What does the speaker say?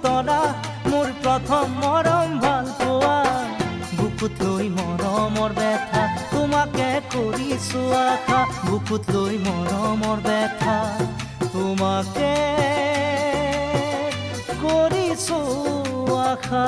তৰা মোৰ প্ৰথম মৰম ভাল পোৱা বুকুত লৈ মৰমৰ ব্যথা তোমাকে কৰিছো আশা বুকুত লৈ মৰমৰ ব্যথা তোমাকে কৰিছো আশা